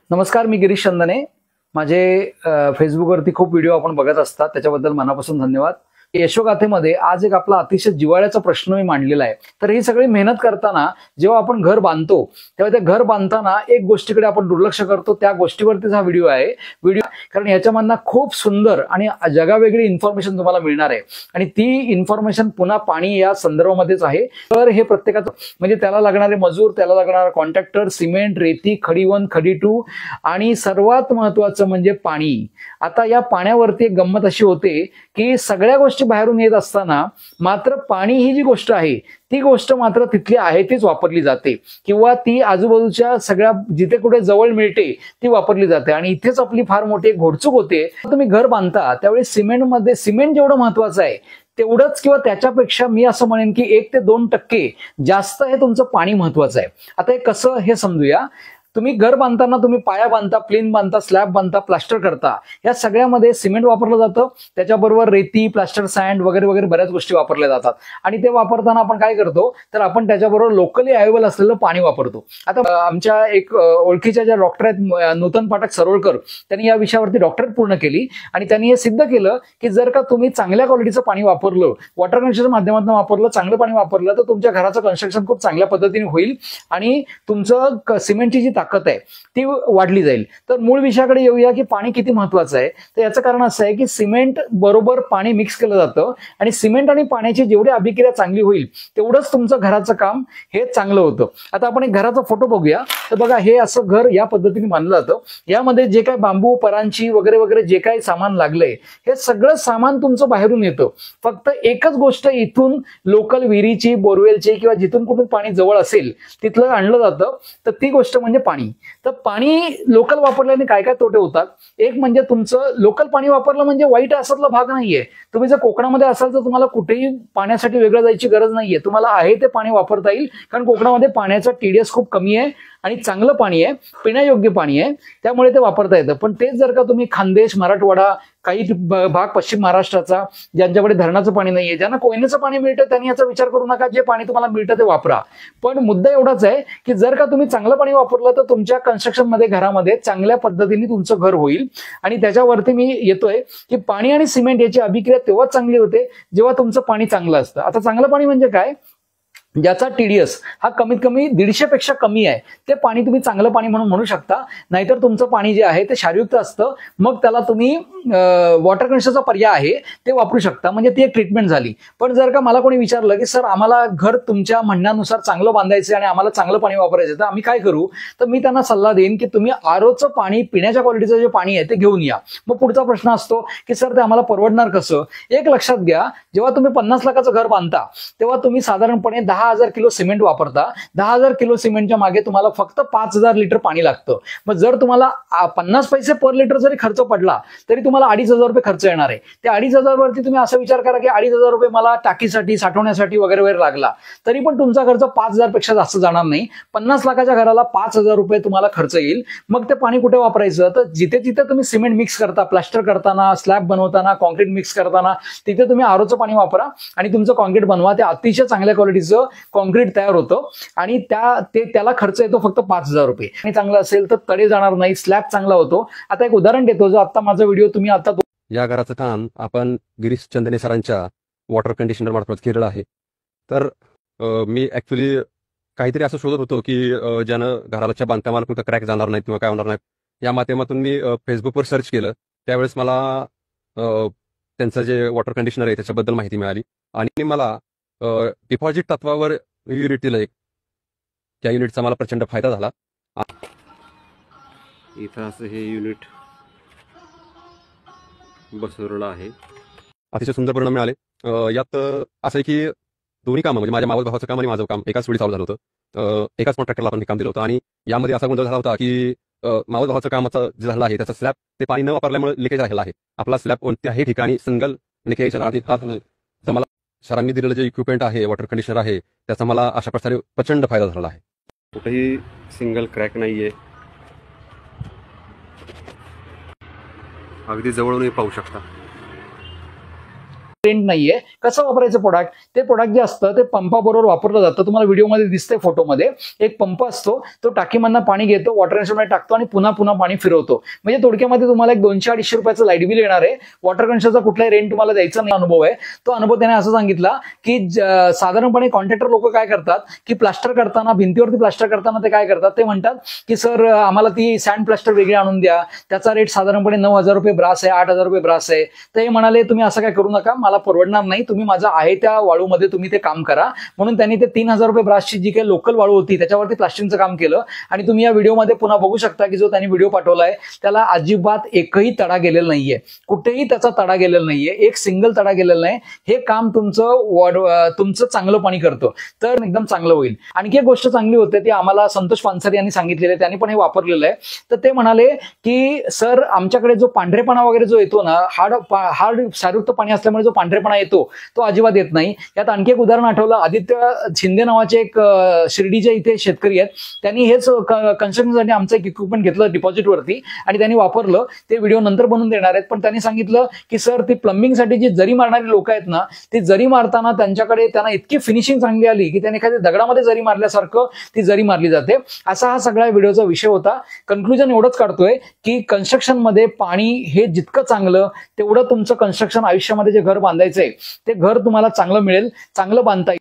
नमस्कार, मी गिरीश चंदने। माझे फेसबुकवरती खूप व्हिडिओ आपण बघत असतात, त्याच्याबद्दल मनापासून धन्यवाद। यशोगाथेमध्ये आज एक आपला अतिशय जिव्हाळ्याचा प्रश्न मी मांडलेला आहे। तर ही सगळी मेहनत करताना जेव्हा आपण घर बांधतो तेव्हा ते घर बांधताना एक गोष्टीकडे आपण दुर्लक्ष करतो, त्या गोष्टीवरतीच हा व्हिडिओ आहे। कारण याच्यामधनं खूप सुंदर आणि जगावेगळी इन्फॉर्मेशन तुम्हाला मिळणार आहे आणि ती इन्फॉर्मेशन पुन्हा पाणी या संदर्भामध्येच आहे। तर हे प्रत्येकाचं म्हणजे त्याला लागणारे मजूर, त्याला लागणारा कॉन्ट्रॅक्टर, सिमेंट, रेती, खडी1, खडी2 आणि सर्वात महत्त्वाचं म्हणजे पाणी। आता या पाण्यावरती एक गंमत अशी होते की सगळ्या गोष्टी बाहेरून येत असताना मात्र पाणी ही जी गोष्ट आहे ती गोष्ट मात्र तिथली आहे तीच वापरली जाते किंवा ती आजूबाजूच्या सगळ्या जिथे कुठे जवळ मिळते ती वापरली जाते आणि इथेच आपली फार मोठी एक घोडचूक होते। तुम्ही घर बांधता त्यावेळी सिमेंट जेवढं महत्वाचं आहे तेवढंच किंवा त्याच्यापेक्षा मी असं म्हणेन की 1 ते 2% जास्त हे तुमचं पाणी महत्वाचं आहे। आता हे कसं हे समजूया। तुम्ही घर बांधताना तुम्ही पाया बांधता, प्लेन बांधता, स्लॅब बांधता, प्लास्टर करता, या सगळ्यामध्ये सिमेंट वापरलं जातं, त्याच्याबरोबर रेती, प्लास्टर, सँड वगैरे वगैरे बऱ्याच गोष्टी वापरल्या जातात आणि ते वापरताना आपण काय करतो तर आपण त्याच्याबरोबर लोकली अवेलेबल असलेलं पाणी वापरतो। आता आमच्या एक ओळखीच्या ज्या डॉक्टर आहेत नूतन पाठक सरोळकर, त्यांनी या विषयावरती डॉक्टरेट पूर्ण केली आणि त्यांनी हे सिद्ध केलं की जर का तुम्ही चांगल्या क्वालिटीचं पाणी वापरलं, वॉटर कनेक्शनच्या माध्यमातून वापरलं, चांगलं पाणी वापरलं तर तुमच्या घराचं कन्स्ट्रक्शन खूप चांगल्या पद्धतीने होईल आणि तुमचं सिमेंटची जी ताकद आहे ती वाढली जाईल। तर मूळ विषयाकडे येऊया की पाणी किती महत्वाचं आहे। तर याचं कारण असं आहे की सिमेंट बरोबर पाणी मिक्स केलं जातं आणि सिमेंट आणि पाण्याची जेवढी अभिक्रिया चांगली होईल तेवढंच तुमचं घराचं काम हे चांगलं होतं। आता आपण एक घराचा फोटो बघूया। तर बघा, हे असं घर या पद्धतीने बांधलं जातं। यामध्ये जे काही बांबू, परांची वगैरे वगैरे जे काही सामान लागलंय हे सगळं सामान तुमचं बाहेरून येतं। फक्त एकच गोष्ट इथून लोकल विहिरीची, बोरवेलची किंवा जिथून कुठून पाणी जवळ असेल तिथलं आणलं जातं, तर ती गोष्ट म्हणजे पाणी। तर पाणी लोकल वापरल्याने काय काय तोटे होतात। एक म्हणजे तुमचं लोकल पाणी वापरलं म्हणजे वाईट असातला भाग नाहीये। तुम्ही जर कोकणामध्ये असाल तर तुम्हाला कुठेही पाण्यासाठी वेगळं जायची गरज नाहीये, तुम्हाला आहे ते पाणी वापरता येईल। कारण कोकणामध्ये पाण्याचा TDS खूप कमी आहे आणि चांगलं पाणी आहे, पिण्यायोग्य पाणी आहे, त्यामुळे ते वापरता येतं। पण तेच जर का तुम्ही खानदेश, मराठवाडा, काही भाग पश्चिम महाराष्ट्राचा ज्यांच्याकडे धरणाचं पाणी नाहीये, ज्यांना कोयनेचं पाणी मिळतं, त्यांनी याचा विचार करू नका, जे पाणी तुम्हाला मिळतं ते वापरा। पण मुद्दा एवढाच आहे की जर का तुम्ही चांगलं पाणी वापरलं तर तुमच्या कन्स्ट्रक्शन मध्ये, घरामध्ये चांगल्या पद्धतीने तुमचं घर होईल। आणि त्याच्यावरती मी येतोय की पाणी आणि सिमेंट याची अभिक्रिया तेव्हाच चांगली होते जेव्हा तुमचं पाणी चांगलं असतं। आता चांगलं पाणी म्हणजे काय, ज्याचा TDS हा कमीत कमी 150 पेक्षा कमी आहे, ते पाणी तुम्ही चांगलं पाणी म्हणून म्हणू शकता। नाहीतर तुमचं पाणी जे आहे ते क्षारयुक्त असतं, मग त्याला तुम्ही वॉटर कनेक्शनचा पर्याय आहे ते वापरू शकता, म्हणजे ती एक ट्रीटमेंट झाली। पण जर का मला कोणी विचारलं की सर आम्हाला घर तुमच्या म्हणण्यानुसार चांगलं बांधायचं आणि आम्हाला चांगलं पाणी वापरायचं, तर आम्ही काय करू, तर मी त्यांना सल्ला देईन की तुम्ही ROचं पाणी, पिण्याच्या क्वालिटीचं जे पाणी आहे ते घेऊन या। मग पुढचा प्रश्न असतो की सर ते आम्हाला परवडणार कसं। एक लक्षात घ्या, जेव्हा तुम्ही 50 लाखाचं घर बांधता तेव्हा तुम्ही साधारणपणे 10,000 किलो सिमेंट वापरता। 10,000 किलो सिमेंटच्या मागे तुम्हाला फक्त 5,000 लिटर पाणी लागतं। मग जर तुम्हाला 50 पैसे पर लिटर जरी खर्च पडला तरी तुम्हाला 2,500 रुपये खर्च येणार आहे। त्या 2,500 वरती तुम्ही असा विचार करा की 2,500 रुपये मला टाकीसाठी, साठवण्यासाठी वगैरे वगैरे लागला, तरी पण तुमचा खर्च 5,000 पेक्षा जास्त जाणार नाही। 50 लाखाच्या घराला 5,000 रुपये तुम्हाला खर्च येईल। मग ते पाणी कुठे वापरायचं, तर जिथे जिथे तुम्ही सिमेंट मिक्स करता, प्लास्टर करताना, स्लॅब बनवताना, कॉन्क्रीट मिक्स करताना, तिथे तुम्ही ROचं पाणी वापरा आणि तुमचं कॉन्क्रीट बनवा। ते अतिशय चांगल्या क्वालिटीचं कॉन्क्रीट तयार होतं आणि त्याला खर्च येतो फक्त 5,000 रुपये। आणि चांगलं असेल तर तडे जाणार नाही, स्लॅब चांगला होतो। आता एक उदाहरण देतो, जो आता माझा व्हिडिओ तुम्ही आता या घराचं काम आपण गिरीश चंदने सरांच्या वॉटर कंडिशनर मार्फत केलेलं आहे। तर मी ऍक्च्युली काहीतरी असं शोधत होतो की ज्यानं घराच्या बांधकामाला कुठं क्रॅक जाणार नाही किंवा काय होणार नाही, या माध्यमातून मी फेसबुकवर सर्च केलं। त्यावेळेस मला त्यांचं जे वॉटर कंडिशनर आहे त्याच्याबद्दल माहिती मिळाली आणि मला डिपॉझिट तत्वावर युनिट दिलं एक, त्या युनिटचा मला प्रचंड फायदा झाला। इथं असं हे युनिट बसवलेलं आहे, अतिशय सुंदर परिणाम मिळाले। यात असं आहे की दोन्ही कामं म्हणजे माझ्या मावस भावाचं काम आणि माझं काम एकाच वेळी चालू झालं होतं। एकाच कॉन्ट्रॅक्टरला आपण हे काम दिलं होतं आणि यामध्ये असा गोंधळ झाला होता की मावस भावाचं कामाचं जे झालं आहे त्याचा स्लॅब ते पाणी न वापरल्यामुळे लिकेज राहिला आहे। आपला स्लॅब कोणत्याही ठिकाणी सिंगल लिकेज तर मला सरांनी दिलेलं जे इक्विपमेंट आहे, वॉटर कंडिशनर आहे, त्याचा मला अशा प्रकारे प्रचंड फायदा झाला आहे। कुठेही सिंगल क्रॅक नाहीये, अगदी जवळूनही पाहू शकता। रेंट नाहीये. कसं वापरायचं प्रोडक्ट? ते प्रोडक्ट जे असतं ते पंपाबरोबर वापरलं जातं. तुम्हाला व्हिडिओमध्ये दिसतंय फोटोमध्ये एक पंप असतो, तो टाकीमधनं पाणी घेतो, वॉटर कनेक्शनमध्ये टाकतो आणि पुन्हा पुन्हा पाणी फिरवतो. म्हणजे थोडक्यामध्ये तुम्हाला एक 200-250 रुपयाचं लाईट बिल येणार आहे. वॉटर कनेक्शनचा कुठलाही रेंट तुम्हाला द्यायचा नाही अनुभव आहे. तो अनुभव त्याने असं सांगितला की साधारणपणे कॉन्ट्रॅक्टर लोक काय करतात की प्लास्टर करताना, भिंतीवरती प्लास्टर करताना ते काय करतात, ते म्हणतात की सर आम्हाला ती सँड प्लास्टर वेगळी आणून द्या, त्याचा रेट साधारणपणे 9,000 रुपये ब्रास आहे, 8,000 रुपये ब्रास आहे. तर हे म्हणाले तुम्ही असं काय करू नका, मला परवडणार नाही, तुम्ही माझा आहे त्या वाळूमध्ये तुम्ही ते काम करा. म्हणून त्यांनी ते 3,000 रुपये ब्रासची जी काही लोकल वाळू होती त्याच्यावरती प्लास्टरिंगचं काम केलं. आणि तुम्ही या व्हिडिओमध्ये पुन्हा बघू शकता की जो त्यांनी व्हिडिओ पाठवलाय त्याला अजिबात एकही तडा गेलेला नाहीये, कुठेही त्याचा तडा गेलेला नाहीये, एक सिंगल तडा गेलेला नाही. हे काम तुमचं चांगलं पाणी करतं, तर एकदम चांगलं होईल. आणखी एक गोष्ट चांगली होते ती आम्हाला संतोष पानसरे यांनी सांगितलेली आहे, त्यांनी पण हे वापरलेलं आहे. तर ते म्हणाले की सर आमच्याकडे जो पांढरेपणा वगैरे जो येतो ना, हार्ड क्षारयुक्त पाणी असल्यामुळे जो पांढरेपणा येतो तो अजिबात येत नाही. यात आणखी एक उदाहरण आठवलं, आदित्य शिंदे नावाचे एक शिर्डीच्या इथे शेतकरी आहेत. त्यांनी हेच कन्स्ट्रक्शनसाठी आमचं एक इक्विपमेंट घेतलं डिपॉझिटवरती आणि त्यांनी वापरलं. ते व्हिडिओ नंतर बनवून देणार आहेत. पण त्यांनी सांगितलं की सर ती प्लंबिंगसाठी जी जरी मारणारी लोक आहेत ना, ती जरी मारताना त्यांना इतकी फिनिशिंग चांगली आली की त्याने एखाद्या दगडामध्ये जरी मारल्यासारखं ती जरी मारली जाते. असा हा सगळ्या व्हिडिओचा विषय होता. कन्क्लुजन एवढंच काढतोय की कन्स्ट्रक्शनमध्ये पाणी हे जितकं चांगलं तेवढं तुमचं कन्स्ट्रक्शन आयुष्यामध्ये जे घर बांधायचंय ते घर तुम्हाला चांगलं मिळेल, चांगलं बांधता येईल.